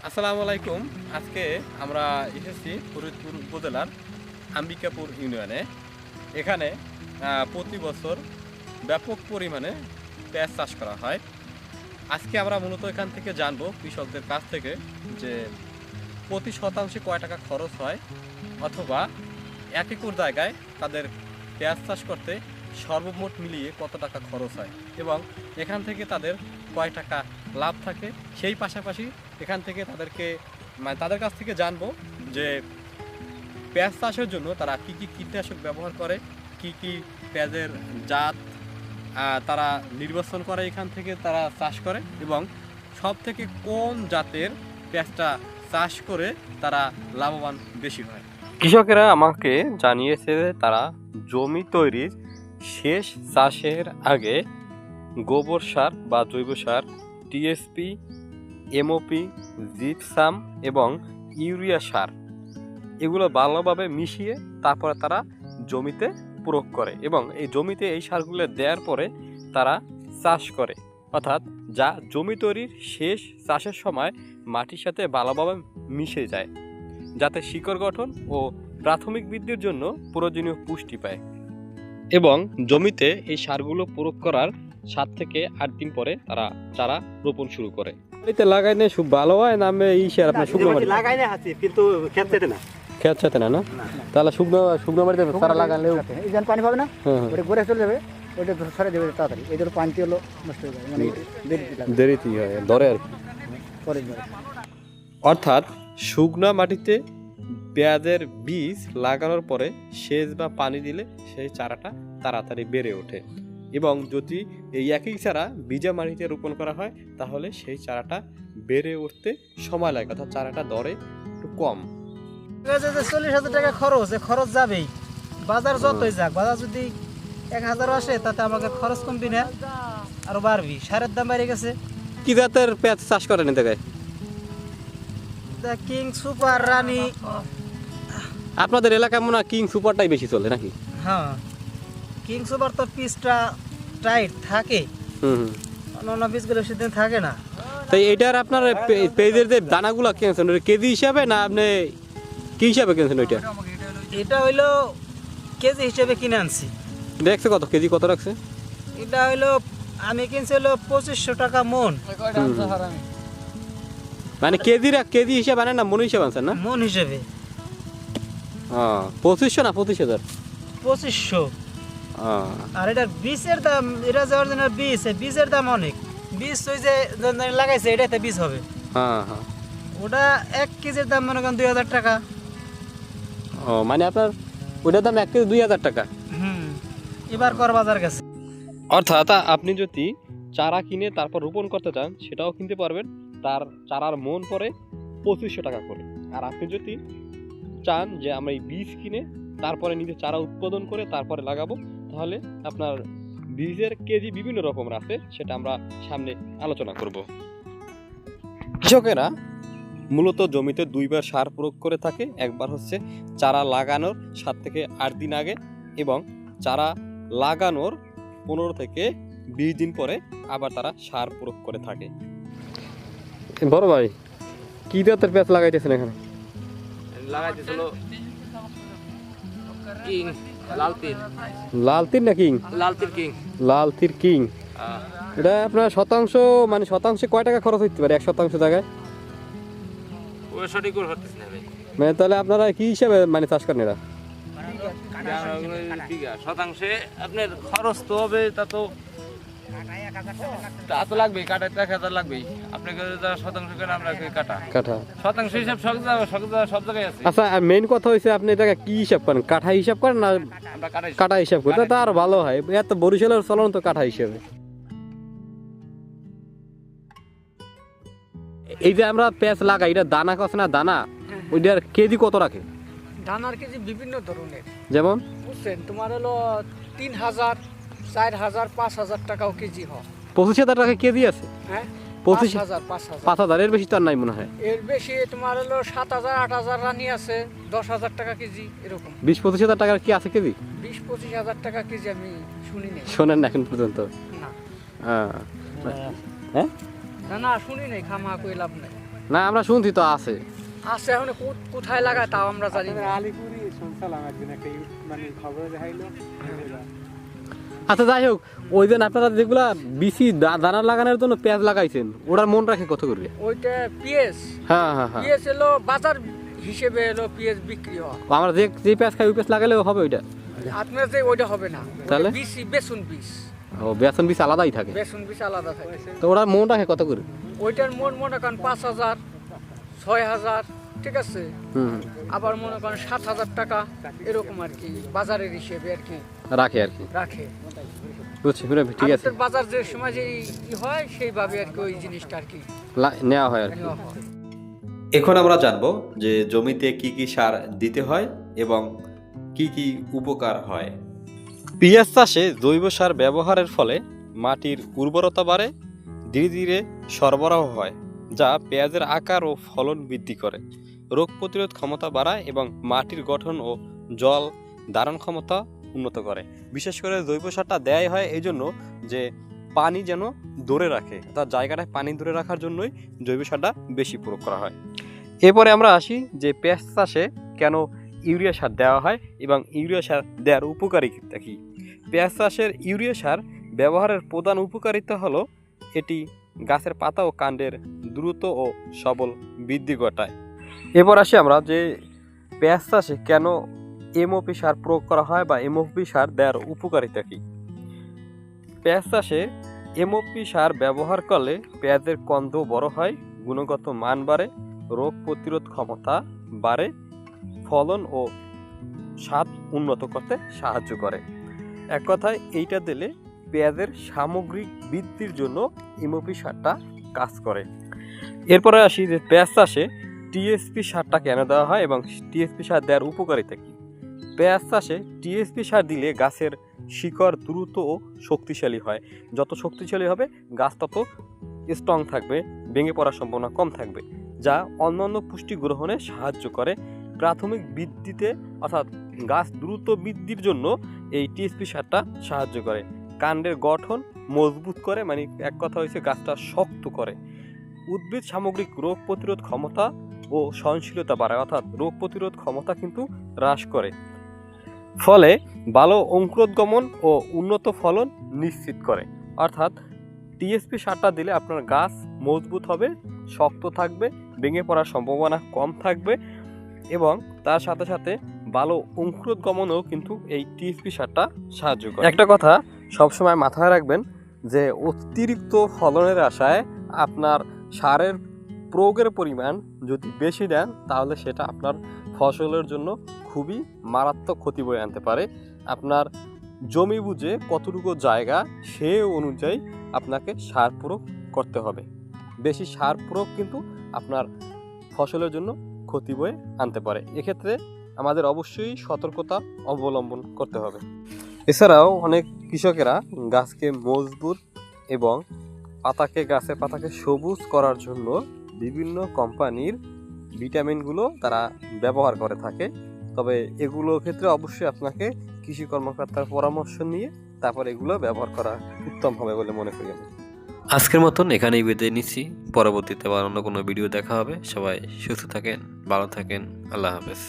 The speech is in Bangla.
আসসালামু আলাইকুম। আজকে আমরা এসেছি ফরিদপুর উপজেলার আম্বিকাপুর ইউনিয়নে। এখানে প্রতি বছর ব্যাপক পরিমাণে পেঁয়াজ চাষ করা হয়। আজকে আমরা মূলত এখান থেকে জানবো কৃষকদের কাছ থেকে যে প্রতি শতাংশে কয় টাকা খরচ হয়, অথবা 1 একর জায়গায় তাদের পেঁয়াজ চাষ করতে সর্বমোট মিলিয়ে কত টাকা খরচ হয় এবং এখান থেকে তাদের কয় টাকা লাভ থাকে। সেই পাশাপাশি এখান থেকে তাদের কাছ থেকে জানবো যে পেঁয়াজ চাষের জন্য তারা কি কি কীটনাশক ব্যবহার করে, কি কি পেঁয়াজের জাত তারা নির্বাচন করে, এখান থেকে তারা চাষ করে এবং সব থেকে কোন জাতের পেঁয়াজটা চাষ করে তারা লাভবান বেশি হয়। কৃষকেরা আমাকে জানিয়েছে যে তারা জমি তৈরির শেষ চাষের আগে গোবর সার বা জৈব সার, টিএসপি, এমওপি, জিপসাম এবং ইউরিয়া সার এগুলো ভালোভাবে মিশিয়ে তারপরে তারা জমিতে প্রয়োগ করে এবং এই জমিতে এই সারগুলো দেওয়ার পরে তারা চাষ করে। অর্থাৎ যা জমি তৈরির শেষ চাষের সময় মাটির সাথে ভালোভাবে মিশে যায়, যাতে শিকড় গঠন ও প্রাথমিক বৃদ্ধির জন্য প্রয়োজনীয় পুষ্টি পায়। এবং জমিতে এই সারগুলো প্রয়োগ করার 7 থেকে 8 দিন পরে তারা চারা রোপণ শুরু করে। এতে লাগাইলে খুব ভালো হয় না? এই সার আপনার শুকনো মাটি লাগাইলে আছে কিন্তু খেত চাতে না, তাহলে শুকনো মাটিতে চারা লাগালেও এই যেন পানি পাবে না, ওটা ঘুরে চলে যাবে, ওটা সরে দেবে তাড়াতাড়ি। এই জন্য পানিতে হলো নষ্ট হয়ে যাবে, মানে দেরিতে হয়, ধরে আর কি। পরে অর্থাৎ শুকনো মাটিতে পেঁয়াজের বীজ লাগানোর পরে সেচ বা পানি দিলে সেই চারাটা তাড়াতাড়ি বেড়ে ওঠে এবং যদি এই একই চারা বীজা মাটিতে রোপণ করা হয় তাহলে সেই চারাটা বেড়ে উঠতে সময় লাগে, অর্থাৎ চারাটা দরে একটু কম। 40,000 টাকা খরচ যাবেই। বাজার যতই যাক, বাজার যদি 1,000 আসে তাতে আমাকে খরচ কমবি না, আরো বাড়বি। সারের দাম বেড়ে গেছে। কি জাতের পেঁয়াজ চাষ করেন এই জায়গায়? কিং সুপার, রানী। আপনাদের এলাকায় মনে হয় কিং সুপারটাই বেশি চলে নাকি? হ্যাঁ, কিং সুপার তো পিসটা টাইট থাকে, অন্য পিসগুলো সেদিন থাকে না। তাই এটার আপনার পেঁয়াজের যে দানাগুলো কিনেছেন কেজি হিসাবে না আপনি কি হিসাবে কিনেছেন? ওইটা এটা হইলো কেজি হিসেবে কিনে আনছি। দেখছে কত কেজি, কত রাখছে? এটা হইলো আমি কিনছি হলো 2500 টাকা মন। মানে কেজি হিসাবে আনেন না মন হিসাবে আনছেন? না, মন হিসেবে। 2500 না 25,000? 2500। আর এটার বীজের দাম, এটা যে অরিজিনাল বীজ, বীজের দাম অনেক। বীজ ওই যে লাগাইছে এটাতে বীজ হবে। ওটা 1 কেজির দাম মনে করেন 2000 টাকা। মানে আপনার ওটার দাম 1 কেজি 2000 টাকা। এবার কর বাজার গেছে। অর্থাৎ আপনি যদি চারা কিনে তারপর রোপণ করতে চান সেটাও কিনতে পারবেন, তার চারার মন পড়ে 2500 টাকা করে। আর আপনি যদি চান যে আমরা এই বীজ কিনে তারপরে নিজে চারা উৎপাদন করে তারপরে লাগাবো, তাহলে আপনার বীজের কেজি বিভিন্ন রকমের আছে, সেটা আমরা সামনে আলোচনা করব। কৃষকেরা মূলত জমিতে 2বার সার প্রয়োগ করে থাকে। একবার হচ্ছে চারা লাগানোর 7 থেকে 8 দিন আগে এবং চারা লাগানোর 15 থেকে 20 দিন পরে আবার তারা সার প্রয়োগ করে থাকে। বড় ভাই, কি জাতের পেঁয়াজ লাগাইতেছেন এখানে? লাগাইতেছিল কিং, লালতির না কিং? লালতির কিং। এটা আপনার শতাংশ, মানে শতাংশে কয় টাকা খরচ হতে পারে 1 শতাংশ জায়গায়? ওই সঠিক করে হতেছে না ভাই। মানে তাহলে আপনারা কি হিসাবে মানে চাষ করেন? এরা বিঘা শতাংশে আপনার খরচ তো হবে, তা তো লাগবেই, কাটায় 1000 লাগবেই। আপনাকে শতাংশ করে আমরা কাটা শতাংশ হিসাব সব জায়গায় আছে। আচ্ছা, মেইন কথা হয়েছে আপনি এটা কি হিসাব করেন? কাঠা হিসাব করেন না কাটা হিসাব করেন? তা আর ভালো হয়, এত বরিশালের চলন তো কাঠা হিসাবে। এই যে আমরা পেঁয়াজ লাগাই, এটা দানা কত না দানা, ওইটার কেজি কত রাখে? দানার কেজি বিভিন্ন ধরনের, যেমন বুঝছেন, তোমার হলো 3000, 4000, 5000 টাকাও কেজি হয়। 25,000 টাকা কেজি আছে? হ্যাঁ, 50,000, 5,000 এর বেশি তো আর নাই মনে হয়। এর বেশি তোমার হলো 7000, 8000 রানি আছে, 10,000 টাকা কেজি এরকম। 20-25,000 টাকার কি আছে কেজি? 20-25,000 টাকা কেজি আমি শুনি নাই। শোনেন না এখন পর্যন্ত? না, হ্যাঁ, না শুনি নাই, খামা কই লাভ নাই। না আমরা শুনছি তো আছে। আছে এখন কোথায় লাগায় তাও আমরা জানি না। আলিপুরি শুনছিলাম একদিন একটা মানে খবরে দেখাইলো। আচ্ছা যাই হোক, ওই দিন আপনারা যেগুলা বিসি দানা লাগানোর জন্য পেঁয়াজ লাগাইছেন, ওটার মন রাখে কত করে? ওইটা পিএস, হ্যাঁ হ্যাঁ হ্যাঁ, পিএস এলো বাজার হিসেবে এলো পিএস বিক্রি হয়। আমরা যে যে পেঁয়াজ খাই ওই পেঁয়াজ লাগালেও হবে ওইটা? আপনার যে ওইটা হবে না, তাহলে? বিসি বেসন বিষ, ও বেসন বিষ আলাদাই থাকে, বেসন বিষ আলাদা থাকে। তো ওটার মন রাখে কত করে? ওইটার মনে করেন 5,000 6,000, ঠিক আছে, হুম, আবার মনে করেন 7,000 টাকা এরকম আর কি বাজারের হিসেবে আর কি রাখে আর কি। রাখে। বুঝছি, ঠিক আছে, আমাদের বাজার যে সময় যে হয় সেইভাবে আর কি ওই জিনিসটা আর কি নেওয়া হয় আর কি। নেওয়া হয়। এখন আমরা জানবো যে জমিতে কি কি সার দিতে হয় এবং কি কি উপকার হয়। পেঁয়াজ চাষে জৈব সার ব্যবহারের ফলে মাটির উর্বরতা বাড়ে, ধীরে ধীরে সরবরাহ হয়, যা পেঁয়াজের আকার ও ফলন বৃদ্ধি করে, রোগ প্রতিরোধ ক্ষমতা বাড়ায় এবং মাটির গঠন ও জল ধারণ ক্ষমতা উন্নত করে। বিশেষ করে জৈব সারটা দেয় হয় এই জন্য যে পানি যেন ধরে রাখে, তার জায়গাটায় পানি ধরে রাখার জন্যই জৈব সারটা বেশি প্রয়োগ করা হয়। এরপরে আমরা আসি যে পেঁয়াজ চাষে কেন ইউরিয়া সার দেওয়া হয় এবং ইউরিয়া সার দেওয়ার উপকারিতা কী। পেঁয়াজ চাষের ইউরিয়া সার ব্যবহারের প্রধান উপকারিতা হলো এটি গাছের পাতা ও কাণ্ডের দ্রুত ও সবল বৃদ্ধি ঘটায়। এরপর আসি আমরা যে পেঁয়াজ চাষে কেন এমওপি সার প্রয়োগ করা হয় বা এমওপি সার দেওয়ার উপকারিতা কী। পেঁয়াজ চাষে এমওপি সার ব্যবহার করলে পেঁয়াজের কন্দ বড় হয়, গুণগত মান বাড়ে, রোগ প্রতিরোধ ক্ষমতা বাড়ে, ফলন ও স্বাদ উন্নত করতে সাহায্য করে। এক কথায় এইটা দিলে পেঁয়াজের সামগ্রিক বৃদ্ধির জন্য এমওপি সারটা কাজ করে। এরপরে আসি যে পেঁয়াজ চাষে টিএসপি সারটা কেন দেওয়া হয় এবং টিএসপি সার দেওয়ার উপকারিতা কী। পেঁয়াজ চাষে টিএসপি সার দিলে গাছের শিকড় দ্রুত ও শক্তিশালী হয়, যত শক্তিশালী হবে গাছ তত স্ট্রং থাকবে, ভেঙে পড়ার সম্ভাবনা কম থাকবে, যা অন্যান্য পুষ্টি গ্রহণে সাহায্য করে। প্রাথমিক বৃদ্ধিতে অর্থাৎ গাছ দ্রুত বৃদ্ধির জন্য এই টিএসপি সারটা সাহায্য করে। কাণ্ডের গঠন মজবুত করে, মানে এক কথা হয়েছে গাছটা শক্ত করে। উদ্ভিদ সামগ্রিক রোগ প্রতিরোধ ক্ষমতা ও সহনশীলতা বাড়ায়, অর্থাৎ রোগ প্রতিরোধ ক্ষমতা কিন্তু হ্রাস করে, ফলে ভালো অঙ্কুরোদ্গমন ও উন্নত ফলন নিশ্চিত করে। অর্থাৎ টিএসপি সারটা দিলে আপনার গাছ মজবুত হবে, শক্ত থাকবে, ভেঙে পড়ার সম্ভাবনা কম থাকবে এবং তার সাথে সাথে ভালো অঙ্কুরোদ্গমনেও কিন্তু এই টিএসপি সারটা সাহায্য করে। একটা কথা সবসময় মাথায় রাখবেন যে অতিরিক্ত ফলনের আশায় আপনার সারের প্রয়োগের পরিমাণ যদি বেশি দেন তাহলে সেটা আপনার ফসলের জন্য খুবই মারাত্মক ক্ষতি বয়ে আনতে পারে। আপনার জমি বুঝে কতটুকু জায়গা সে অনুযায়ী আপনাকে সার প্রয়োগ করতে হবে। বেশি সার প্রয়োগ কিন্তু আপনার ফসলের জন্য ক্ষতি বয়ে আনতে পারে। এক্ষেত্রে আমাদের অবশ্যই সতর্কতা অবলম্বন করতে হবে। এছাড়াও অনেক কৃষকেরা গাছকে মজবুত এবং গাছের পাতাকে সবুজ করার জন্য বিভিন্ন কোম্পানির ভিটামিনগুলো তারা ব্যবহার করে থাকে। তবে এগুলোর ক্ষেত্রে অবশ্যই আপনাকে কৃষি কর্মকর্তার পরামর্শ নিয়ে তারপর এগুলো ব্যবহার করা উত্তম হবে বলে মনে করি আমি। আজকের মতন এখানেই বিদায় নিচ্ছি। পরবর্তীতে আবার অন্য কোনো ভিডিও দেখা হবে। সবাই সুস্থ থাকেন, ভালো থাকেন। আল্লাহ হাফেজ।